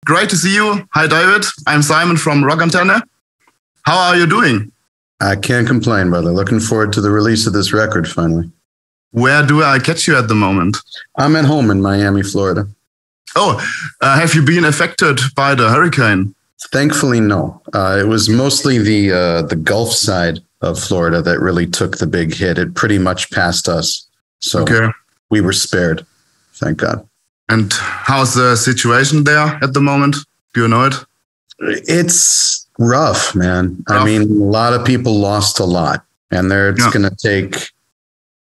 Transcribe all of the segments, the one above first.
great to see you. Hi, David. I'm Simon from ROCK ANTENNE. How are you doing? I can't complain, brother. Looking forward to the release of this record finally. Where do I catch you at the moment? I'm at home in Miami, Florida. Oh, have you been affected by the hurricane? Thankfully, no. It was mostly the Gulf side of Florida that really took the big hit. It pretty much passed us. So we were spared. Thank God. And how's the situation there at the moment? Do you know it? It's rough, man. Rough. I mean, a lot of people lost a lot, and it's going to take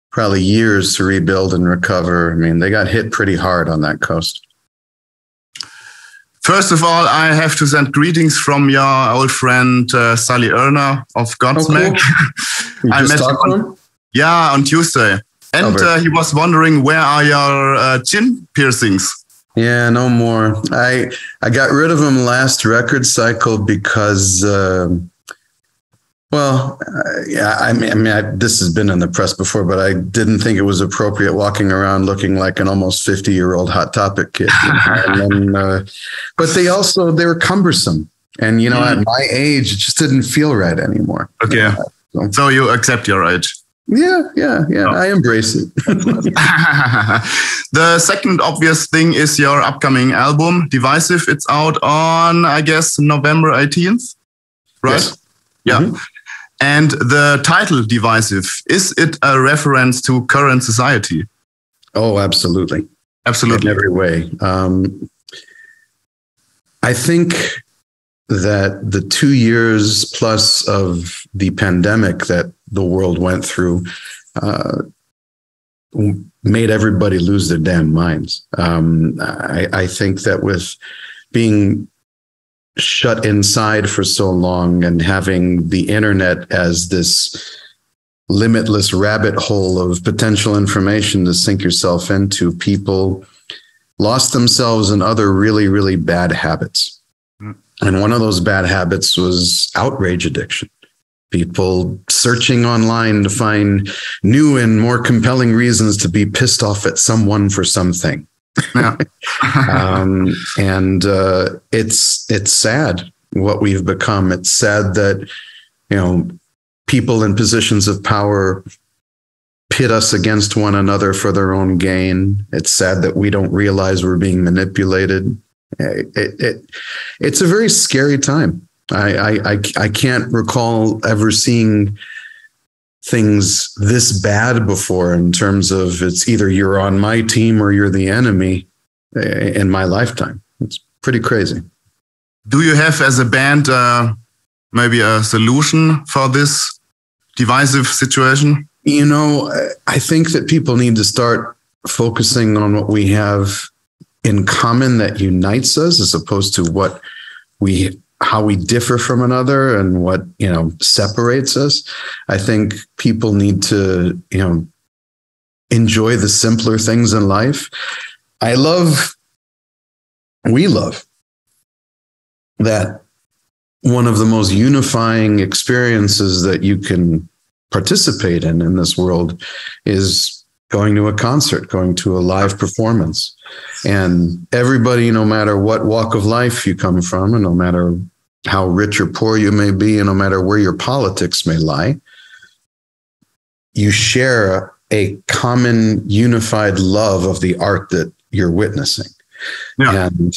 probably years to rebuild and recover. I mean, they got hit pretty hard on that coast. First of all, I have to send greetings from your old friend, Sally Erner of Godsmack. Cool. I met him on Tuesday. And he was wondering, where are your chin piercings? Yeah, no more. I got rid of them last record cycle because, this has been in the press before, but I didn't think it was appropriate walking around looking like an almost 50-year-old Hot Topic kid. And then, but they were cumbersome. And, at my age, it just didn't feel right anymore. Okay. So you accept your age? Yeah. I embrace it. The second obvious thing is your upcoming album, Divisive. It's out on, I guess, November 18th, right? Yes. Yeah. Mm-hmm. And the title Divisive, is it a reference to current society? Oh, absolutely. Absolutely. In every way. I think that the 2 years plus of the pandemic that the world went through made everybody lose their damn minds. I think that with being shut inside for so long and having the internet as this limitless rabbit hole of potential information to sink yourself into, people lost themselves in other really, really bad habits. And one of those bad habits was outrage addiction. People searching online to find new and more compelling reasons to be pissed off at someone for something. Yeah. It's sad what we've become. It's sad that, people in positions of power pit us against one another for their own gain. It's sad that we don't realize we're being manipulated. It's a very scary time. I can't recall ever seeing things this bad before in terms of it's either you're on my team or you're the enemy in my lifetime. It's pretty crazy. Do you have as a band maybe a solution for this divisive situation? I think that people need to start focusing on what we have in common that unites us as opposed to how we differ from another and what, separates us. I think people need to, enjoy the simpler things in life. We love that one of the most unifying experiences that you can participate in this world is going to a concert, going to a live performance. And everybody, no matter what walk of life you come from, and no matter how rich or poor you may be, and no matter where your politics may lie, you share a common unified love of the art that you're witnessing. Yeah. And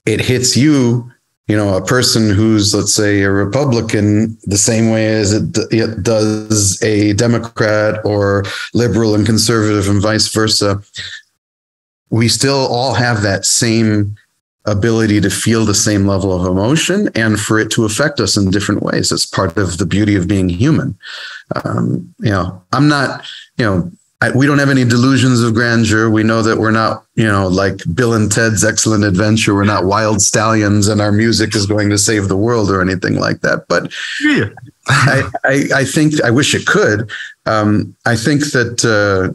it hits you, a person who's, let's say, a Republican, the same way as it does a Democrat or liberal and conservative and vice versa. We still all have that same ability to feel the same level of emotion and for it to affect us in different ways. It's part of the beauty of being human. I'm not, we don't have any delusions of grandeur. We know that we're not, like Bill and Ted's Excellent Adventure. We're not wild stallions and our music is going to save the world or anything like that. But yeah. I think, I wish it could. I think that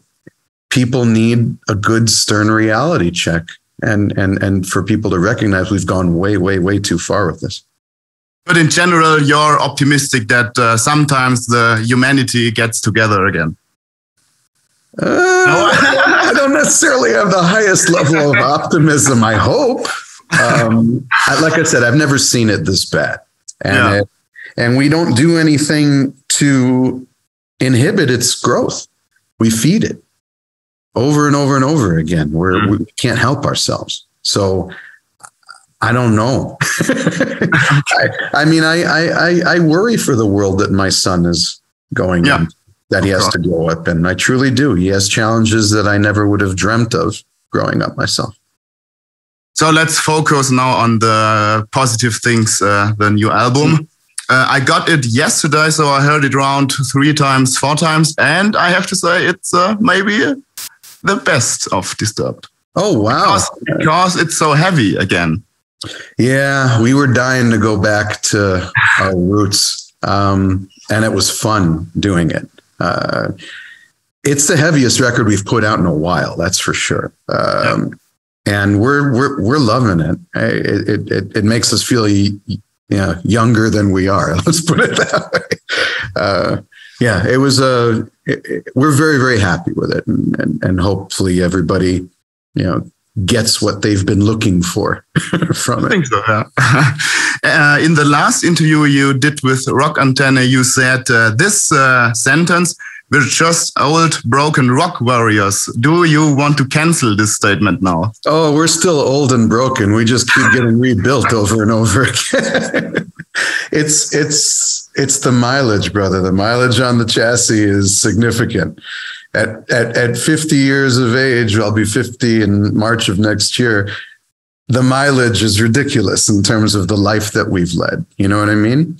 people need a good, stern reality check and for people to recognize we've gone way, way, way too far with this. But in general, you're optimistic that sometimes the humanity gets together again. I don't necessarily have the highest level of optimism, I hope. Like I said, I've never seen it this bad. And we don't do anything to inhibit its growth. We feed it over and over and over again. We can't help ourselves. So I don't know. I worry for the world that my son is going in, that he has to grow up in. I truly do. He has challenges that I never would have dreamt of growing up myself. So let's focus now on the positive things, the new album. I got it yesterday, so I heard it around 3 times, 4 times, and I have to say it's maybe the best of Disturbed. Oh, wow. Because it's so heavy again. Yeah, we were dying to go back to our roots, and it was fun doing it. It's the heaviest record we've put out in a while, that's for sure. And we're loving it. It makes us feel younger than we are. Let's put it that way. It was we're very, very happy with it, and hopefully everybody gets what they've been looking for from it. I think so, yeah. In the last interview you did with Rock Antenne, you said this sentence: "We're just old, broken rock warriors." Do you want to cancel this statement now? Oh, we're still old and broken. We just keep getting rebuilt over and over again. It's the mileage, brother. The mileage on the chassis is significant. At 50 years of age, I'll be 50 in March of next year. The mileage is ridiculous in terms of the life that we've led. You know what I mean?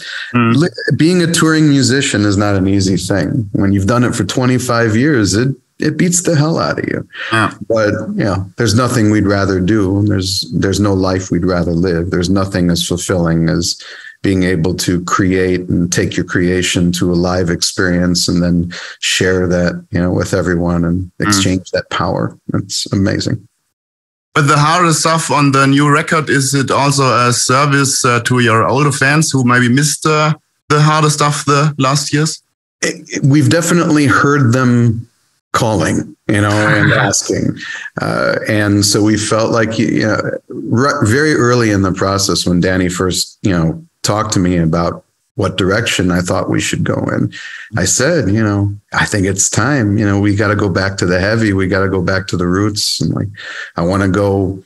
Being a touring musician is not an easy thing. When you've done it for 25 years, it beats the hell out of you. Yeah. But there's nothing we'd rather do. There's no life we'd rather live. There's nothing as fulfilling as being able to create and take your creation to a live experience and then share that, with everyone and exchange that power. It's amazing. But the harder stuff on the new record, is it also a service to your older fans who maybe missed the harder stuff the last years? We've definitely heard them calling, and asking. And so we felt like, very early in the process when Danny first, talked to me about what direction I thought we should go in, I said, I think it's time, we got to go back to the heavy. We got to go back to the roots. And I want to go,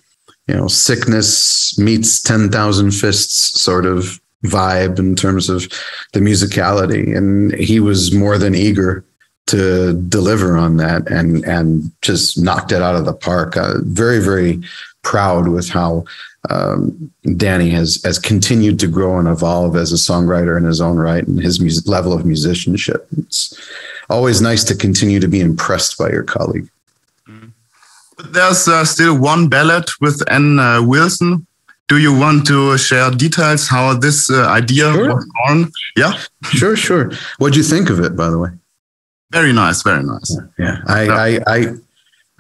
Sickness meets 10,000 Fists sort of vibe in terms of the musicality. And he was more than eager to deliver on that and just knocked it out of the park. Very, very proud with how Danny has continued to grow and evolve as a songwriter in his own right and his level of musicianship. It's always nice to continue to be impressed by your colleague. But there's still one ballad with Ann Wilson. Do you want to share details how this idea was born? Yeah, sure. What'd you think of it, by the way? Very nice, very nice. Yeah,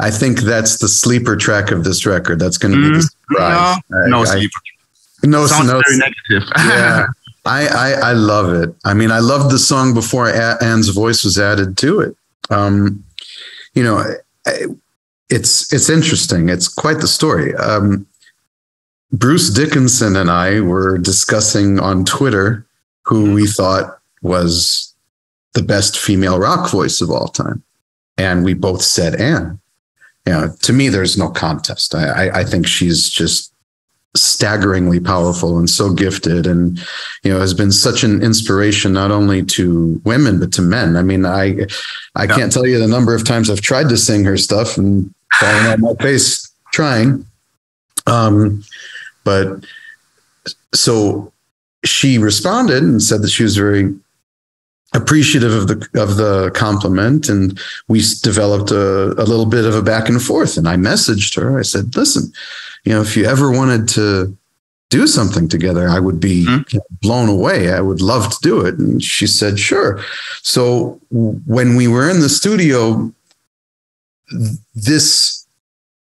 I think that's the sleeper track of this record. That's going to be the surprise. No sleeper. Sounds very negative. Yeah, I love it. I mean, I loved the song before Anne's voice was added to it. It's interesting. It's quite the story. Bruce Dickinson and I were discussing on Twitter who we thought was the best female rock voice of all time. And we both said Anne. To me, there's no contest. I think she's just staggeringly powerful and so gifted and, has been such an inspiration, not only to women, but to men. I mean, I can't tell you the number of times I've tried to sing her stuff and falling on my face trying. But so she responded and said that she was very appreciative of the compliment, and we developed a little bit of a back and forth. And I messaged her. I said, "Listen, if you ever wanted to do something together, I would be blown away. I would love to do it." And she said, "Sure." So when we were in the studio, this,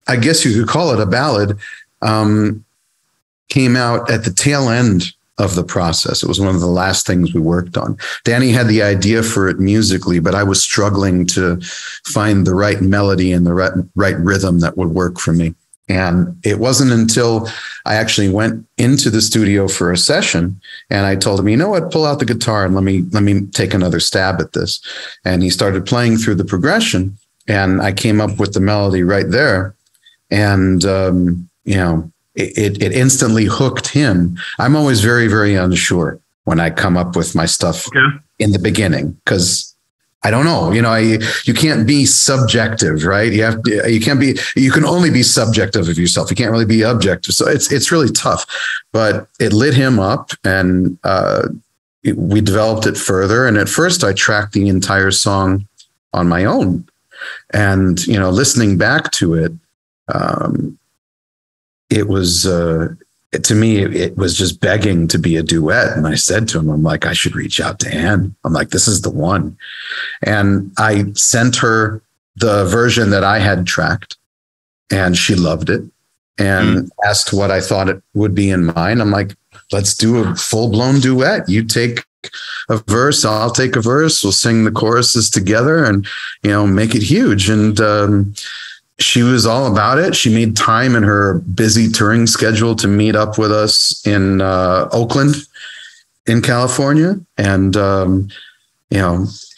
I guess you could call it a ballad, came out at the tail end of the process. It was one of the last things we worked on. Danny had the idea for it musically, but I was struggling to find the right melody and the right rhythm that would work for me. And it wasn't until I actually went into the studio for a session and I told him, you know what, pull out the guitar and let me take another stab at this. And he started playing through the progression and I came up with the melody right there. And, it instantly hooked him. I'm always very, very unsure when I come up with my stuff in the beginning, because I don't know, you can't be subjective, right? You can only be subjective of yourself. You can't really be objective. So it's really tough, but it lit him up and we developed it further. And at first I tracked the entire song on my own and, listening back to it, it was, to me, it was just begging to be a duet. And I said to him, I'm like, I should reach out to Anne. I'm like, this is the one. And I sent her the version that I had tracked and she loved it and asked what I thought it would be in mine. I'm like, let's do a full blown duet. You take a verse, I'll take a verse. We'll sing the choruses together and, make it huge. And, she was all about it. She made time in her busy touring schedule to meet up with us in Oakland, in California. And,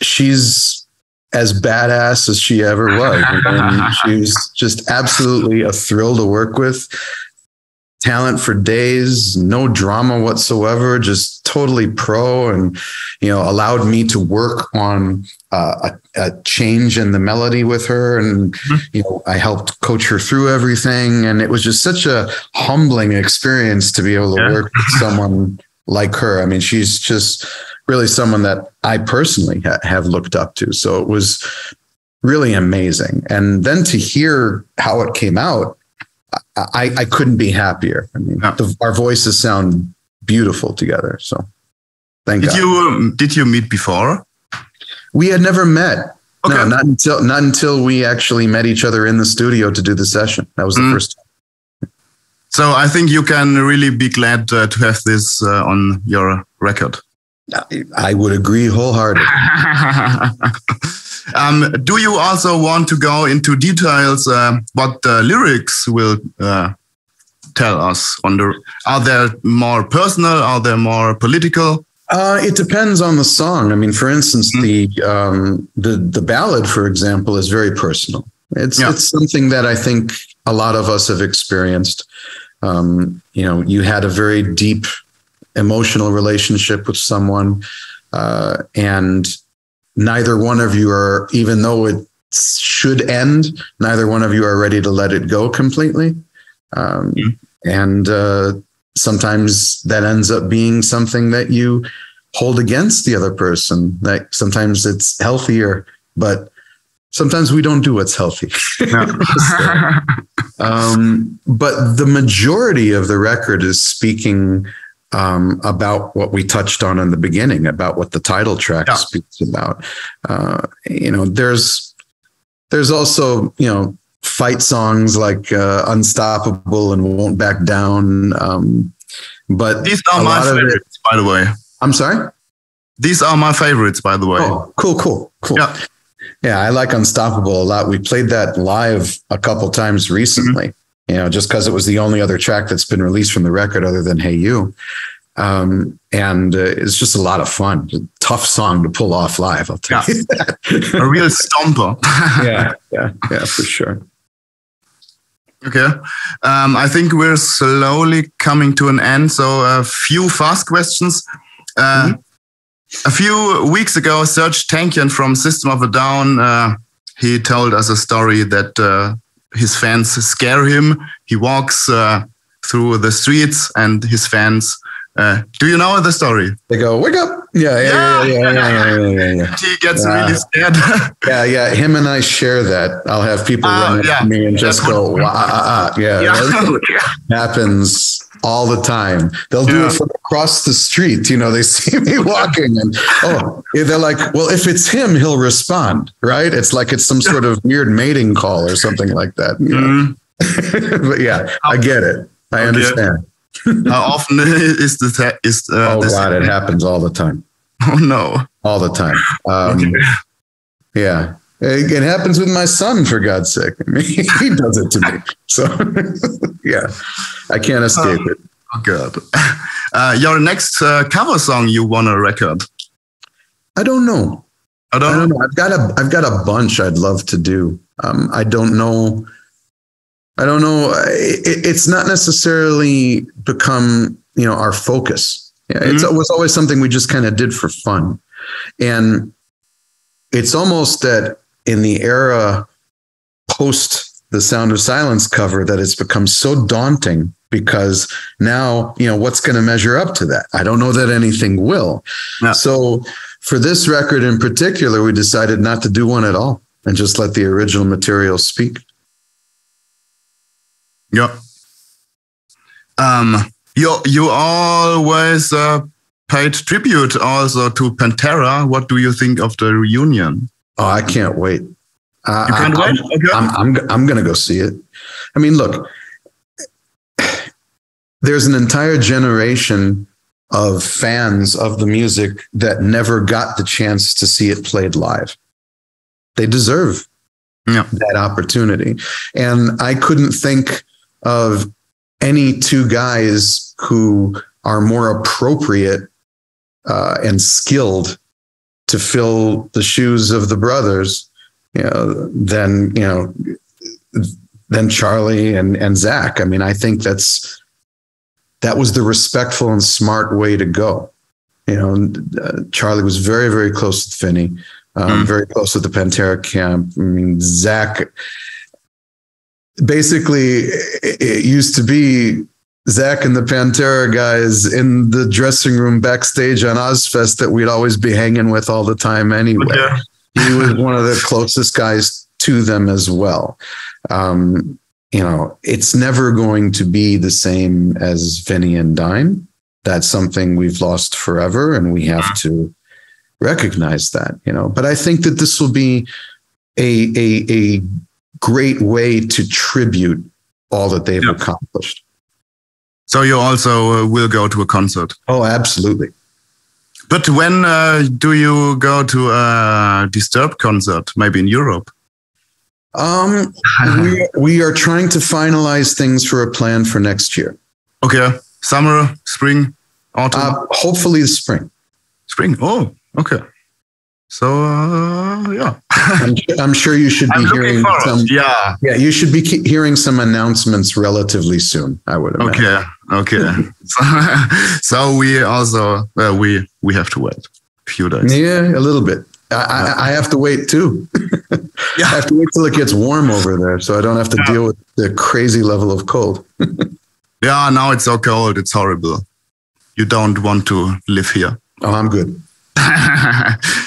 she's as badass as she ever was. And she was just absolutely a thrill to work with. Talent for days, no drama whatsoever, just totally pro, and allowed me to work on a change in the melody with her, and I helped coach her through everything, and it was just such a humbling experience to be able to work with someone like her. I mean, she's just really someone that I personally have looked up to, so it was really amazing. And then to hear how it came out, I couldn't be happier. I mean, our voices sound beautiful together. So thank God. Did you meet before? We had never met. Okay. No, not until we actually met each other in the studio to do the session. That was the first time. So I think you can really be glad to have this on your record. I would agree wholeheartedly. Do you also want to go into details what the lyrics will tell us? Are they more personal? Are they more political? It depends on the song. I mean, for instance, the ballad, for example, is very personal. It's something that I think a lot of us have experienced. You had a very deep emotional relationship with someone, and neither one of you are, even though it should end, neither one of you are ready to let it go completely. And sometimes that ends up being something that you hold against the other person. Like sometimes it's healthier, but sometimes we don't do what's healthy. But the majority of the record is speaking about what we touched on in the beginning, about what the title track speaks about. There's also, fight songs like Unstoppable and Won't Back Down. But these are my favorites, by the way. I'm sorry? These are my favorites, by the way. Oh, cool. Yeah, I like Unstoppable a lot. We played that live a couple times recently. Just because it was the only other track that's been released from the record other than Hey You. And it's just a lot of fun. Tough song to pull off live, I'll tell you that. A real stomper. yeah, for sure. Okay. I think we're slowly coming to an end. So a few fast questions. A few weeks ago, Serge Tankian from System of a Down, he told us a story that his fans scare him. He walks through the streets and his fans, do you know the story? They go, wake up. Yeah. He gets really scared. Yeah. Him and I share that. I'll have people run up to me and just go, happens all the time. They'll do it from across the street. They see me walking and, they're like, well, if it's him, he'll respond, right? It's like it's some sort of weird mating call or something like that. But yeah, I get it. I understand. How often is this? God, it happens all the time. Oh no! All the time. Yeah. It happens with my son, for God's sake. I mean, he does it to me. So, yeah, I can't escape it. Oh, good. Your next cover song you want to record? I don't know. I don't know. I've got a bunch I'd love to do. I don't know. It's not necessarily become, our focus. Yeah, It was always something we just kind of did for fun. And it's almost that in the era post the Sound of Silence cover that it's become so daunting, because now, what's going to measure up to that? I don't know that anything will. Yeah. So for this record in particular, we decided not to do one at all and just let the original material speak. Yeah. You always paid tribute also to Pantera. What do you think of the reunion? Oh, I can't wait. You can't wait? Okay. I'm going to go see it. I mean, look, there's an entire generation of fans of the music that never got the chance to see it played live. They deserve that opportunity. And I couldn't think of any two guys who are more appropriate and skilled to fill the shoes of the brothers, than Charlie and Zach. I mean, I think that was the respectful and smart way to go. Charlie was very, very close with Finney, very close with the Pantera camp. I mean, Zach, basically, it used to be Zach and the Pantera guys in the dressing room backstage on Ozfest that we'd always be hanging with all the time anyway. Okay. He was one of the closest guys to them as well. It's never going to be the same as Vinny and Dime. That's something we've lost forever, and we have to recognize that, But I think that this will be a great way to tribute all that they've accomplished. So you also will go to a concert? Oh, absolutely. But when do you go to a Disturbed concert? Maybe in Europe? We are trying to finalize things for a plan for next year. Okay. Summer, spring, autumn? Hopefully the spring. Spring. Oh, okay. So, yeah. I'm sure you should be hearing some. Yeah, you should be hearing some announcements relatively soon, I would imagine. Okay. So we also, we have to wait a few days. Yeah, a little bit. I have to wait too. I have to wait till it gets warm over there so I don't have to deal with the crazy level of cold. Yeah, now it's so cold. It's horrible. You don't want to live here. Oh, I'm good.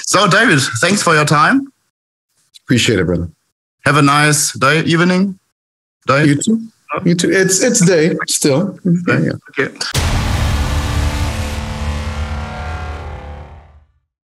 So, David, thanks for your time. Appreciate it, brother. Have a nice day, evening. Day. You too. You too. It's day still. Okay.